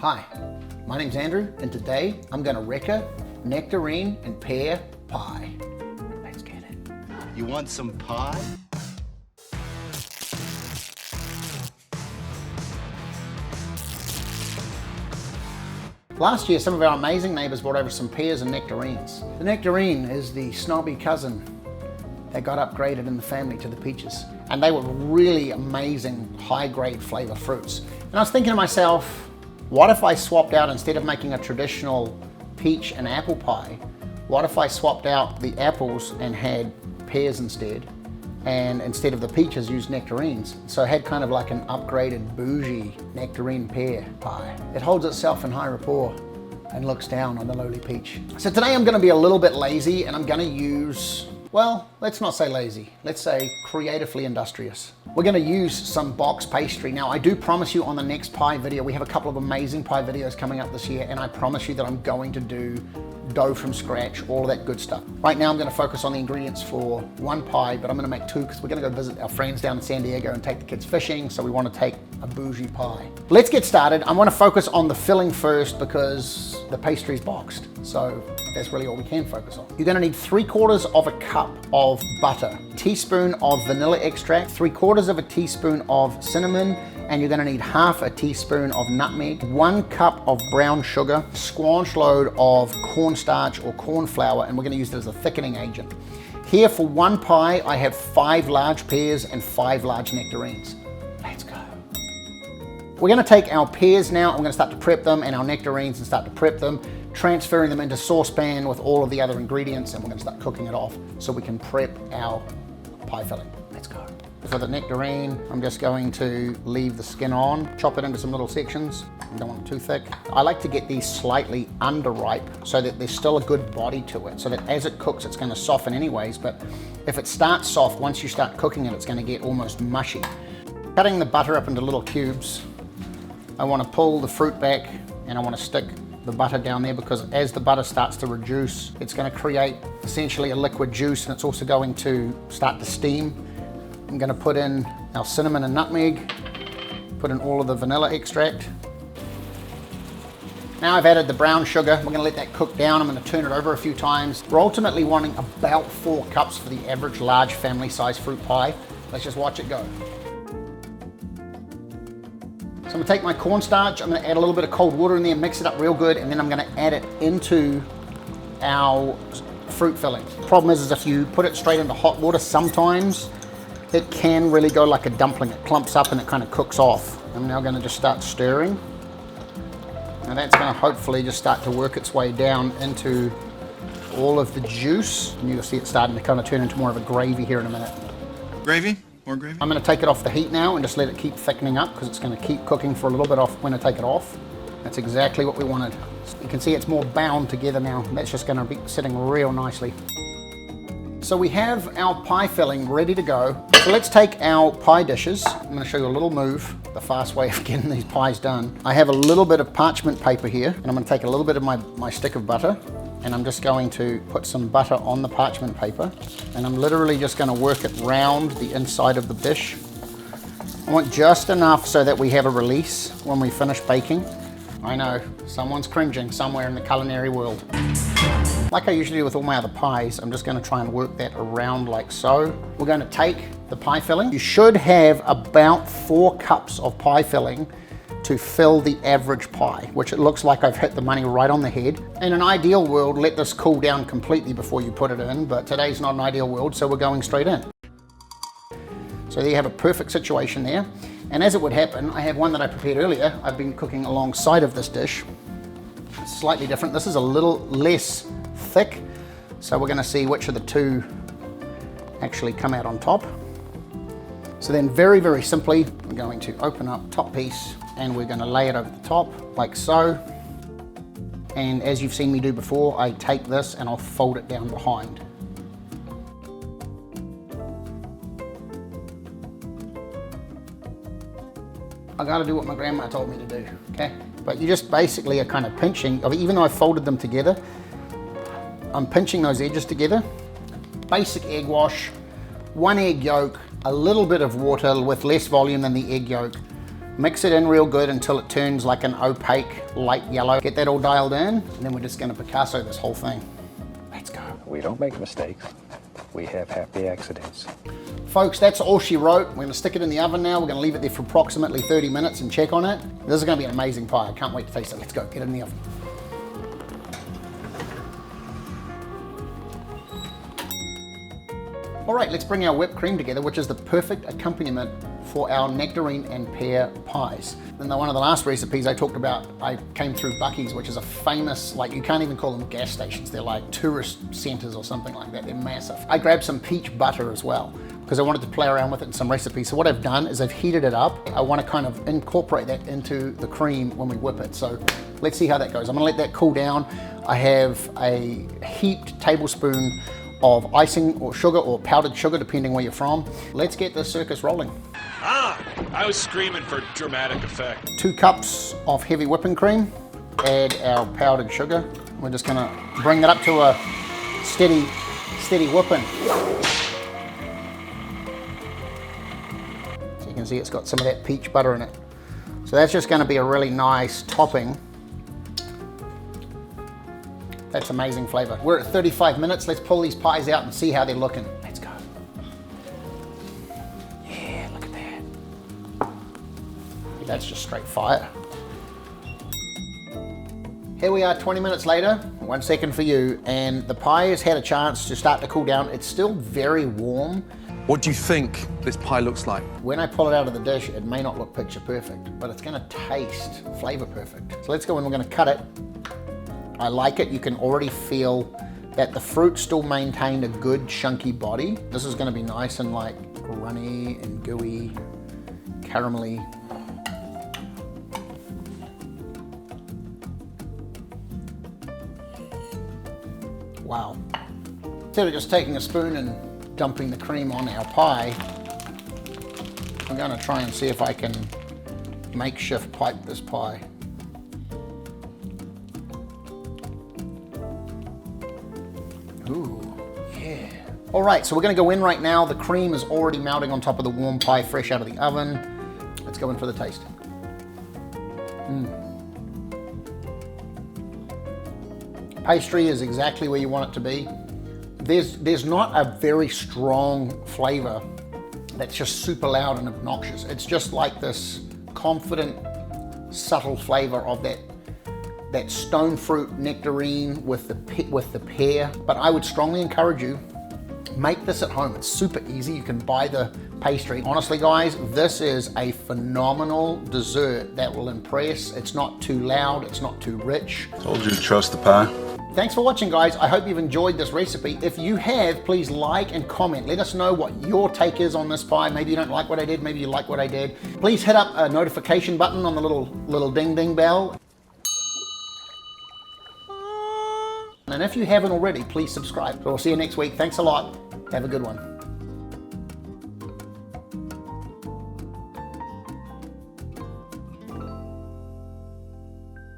Hi, my name's Andrew, and today I'm gonna Reka nectarine and pear pie. Let's get it. You want some pie? Last year, some of our amazing neighbors brought over some pears and nectarines. The nectarine is the snobby cousin that got upgraded in the family to the peaches. And they were really amazing, high-grade flavor fruits. And I was thinking to myself, what if I swapped out, instead of making a traditional peach and apple pie, what if I swapped out the apples and had pears instead? And instead of the peaches, used nectarines. So I had kind of like an upgraded bougie nectarine pear pie. It holds itself in high rapport and looks down on the lowly peach. So today I'm gonna be a little bit lazy, and I'm gonna use, well, let's not say lazy, let's say creatively industrious. We're gonna use some box pastry. Now, I do promise you on the next pie video, we have a couple of amazing pie videos coming up this year, and I promise you that I'm going to do dough from scratch, all of that good stuff. Right now I'm gonna focus on the ingredients for one pie, but I'm gonna make two because we're gonna go visit our friends down in San Diego and take the kids fishing, so we wanna take a bougie pie. Let's get started. I wanna focus on the filling first because the pastry's boxed, so that's really all we can focus on. You're gonna need 3/4 of a cup of butter, teaspoon of vanilla extract, 3/4 of a teaspoon of cinnamon, and you're gonna need 1/2 a teaspoon of nutmeg, 1 cup of brown sugar, squash load of cornstarch or corn flour, and we're gonna use it as a thickening agent. Here for one pie, I have 5 large pears and 5 large nectarines. Let's go. We're gonna take our pears now, and we're gonna start to prep them, and our nectarines and start to prep them, transferring them into saucepan with all of the other ingredients, and we're gonna start cooking it off so we can prep our pie filling. Let's go. For the nectarine, I'm just going to leave the skin on, chop it into some little sections. I don't want it too thick. I like to get these slightly underripe so that there's still a good body to it, so that as it cooks, it's gonna soften anyways, but if it starts soft, once you start cooking it, it's gonna get almost mushy. Cutting the butter up into little cubes, I wanna pull the fruit back, and I wanna stick the butter down there, because as the butter starts to reduce, it's gonna create essentially a liquid juice, and it's also going to start to steam. I'm gonna put in our cinnamon and nutmeg, put in all of the vanilla extract. Now I've added the brown sugar. We're gonna let that cook down. I'm gonna turn it over a few times. We're ultimately wanting about 4 cups for the average large family size fruit pie. Let's just watch it go. So I'm gonna take my cornstarch, I'm gonna add a little bit of cold water in there, mix it up real good, and then I'm gonna add it into our fruit filling. The problem is if you put it straight into hot water, sometimes it can really go like a dumpling. It clumps up and it kind of cooks off. I'm now gonna just start stirring. Now that's gonna hopefully just start to work its way down into all of the juice. And you'll see it starting to kind of turn into more of a gravy here in a minute. Gravy? More gravy? I'm gonna take it off the heat now and just let it keep thickening up, because it's gonna keep cooking for a little bit off when I take it off. That's exactly what we wanted. You can see it's more bound together now. That's just gonna be sitting real nicely. So we have our pie filling ready to go. So let's take our pie dishes. I'm gonna show you a little move, the fast way of getting these pies done. I have a little bit of parchment paper here, and I'm gonna take a little bit of my stick of butter, and I'm just going to put some butter on the parchment paper, and I'm literally just gonna work it round the inside of the dish. I want just enough so that we have a release when we finish baking. I know, someone's cringing somewhere in the culinary world. Like I usually do with all my other pies, I'm just gonna try and work that around like so. We're gonna take the pie filling. You should have about 4 cups of pie filling to fill the average pie, which it looks like I've hit the money right on the head. In an ideal world, let this cool down completely before you put it in, but today's not an ideal world, so we're going straight in. So there you have a perfect situation there. And as it would happen, I have one that I prepared earlier. I've been cooking alongside of this dish. It's slightly different. This is a little less thick, so we're gonna see which of the two actually come out on top. So then very, very simply, we're going to open up top piece, and we're gonna lay it over the top like so. And as you've seen me do before, I take this and I'll fold it down behind. I gotta do what my grandma told me to do, okay? But you just basically are kind of pinching, even though I folded them together, I'm pinching those edges together. Basic egg wash, 1 egg yolk, a little bit of water with less volume than the egg yolk, Mix it in real good until it turns like an opaque light yellow. Get that all dialed in, and then we're just gonna Picasso this whole thing. Let's go. We don't make mistakes. We have happy accidents. Folks, that's all she wrote. We're gonna stick it in the oven now. We're gonna leave it there for approximately 30 minutes and check on it. This is gonna be an amazing pie. I can't wait to taste it. Let's go, get it in the oven. All right, let's bring our whipped cream together, which is the perfect accompaniment for our nectarine and pear pies. And one of the last recipes I talked about, I came through Buc-ee's, which is a famous, like, you can't even call them gas stations. They're like tourist centers or something like that. They're massive. I grabbed some peach butter as well because I wanted to play around with it in some recipes. So what I've done is I've heated it up. I want to kind of incorporate that into the cream when we whip it. So let's see how that goes. I'm gonna let that cool down. I have a heaped tablespoon of icing or sugar or powdered sugar, depending where you're from. Let's get this circus rolling. I was screaming for dramatic effect. 2 cups of heavy whipping cream. Add our powdered sugar. We're just gonna bring it up to a steady whipping. So you can see it's got some of that peach butter in it. So that's just gonna be a really nice topping. That's amazing flavor. We're at 35 minutes. Let's pull these pies out and see how they're looking. Let's go. Yeah, look at that. That's just straight fire. Here we are 20 minutes later, 1 second for you, and the pie has had a chance to start to cool down. It's still very warm. What do you think this pie looks like? When I pull it out of the dish, it may not look picture perfect, but it's gonna taste flavor perfect. So let's go and we're gonna cut it. I like it. You can already feel that the fruit still maintained a good chunky body. This is gonna be nice and like runny and gooey, caramelly. Wow. Instead of just taking a spoon and dumping the cream on our pie, I'm gonna try and see if I can makeshift pipe this pie. Ooh, yeah. All right, so we're gonna go in right now. The cream is already melting on top of the warm pie, fresh out of the oven. Let's go in for the taste. Pastry is exactly where you want it to be. There's not a very strong flavor that's just super loud and obnoxious. It's just like this confident, subtle flavor of that stone fruit nectarine with the pear. But I would strongly encourage you, make this at home. It's super easy. You can buy the pastry. Honestly, guys, this is a phenomenal dessert that will impress. It's not too loud. It's not too rich. Told you to trust the pie. Thanks for watching, guys. I hope you've enjoyed this recipe. If you have, please like and comment. Let us know what your take is on this pie. Maybe you don't like what I did. Maybe you like what I did. Please hit up a notification button on the little ding ding bell. And if you haven't already, please subscribe. So we'll see you next week. Thanks a lot. Have a good one.